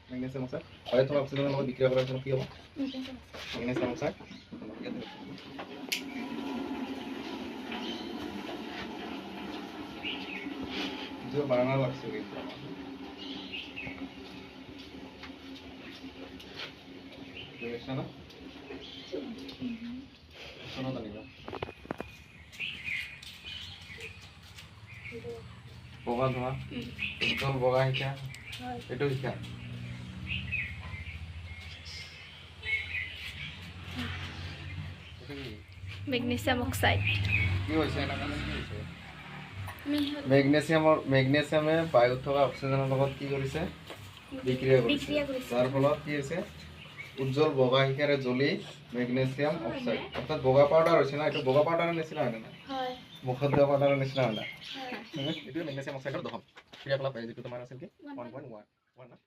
magnesium oxide হয় থকা অক্সিজেনৰ লগত বিক্ৰিয়া কৰাৰ ফলত কি হ'ব মেগনেছিয়াম অক্সাইড जो बनाना লাগছে কিন্তু দেখছ না শোনো তো নিবা বগা ধোয়া উজ্জ্বল বগা হিকা এটো হিকা মেগনেছিয়াম অক্সাইড কি হৈছে না কারণে কি হৈছে মেগনেছিয়ামে বায়ুত থকা অক্সিজেনৰ লগত কি কৰিছে বিক্ৰিয়া কৰিছে যাৰ ফলত কি হৈছে উজ্জ্বল বগা হিকাৰে জ্বলি মেগনেছিয়াম অক্সাইড অৰ্থাৎ বগা পাউডাৰ হৈছে না এইটো বগা পাউডাৰৰ নিচিনা হয় না হয় মুখত দিয়া পাউডাৰৰ নিচিনা হয় না এইটো মেগনেছিয়াম অক্সাইডৰ দহন ক্ৰিয়াকলাপ যিটো তোমাৰ আছিল কি 1.1 না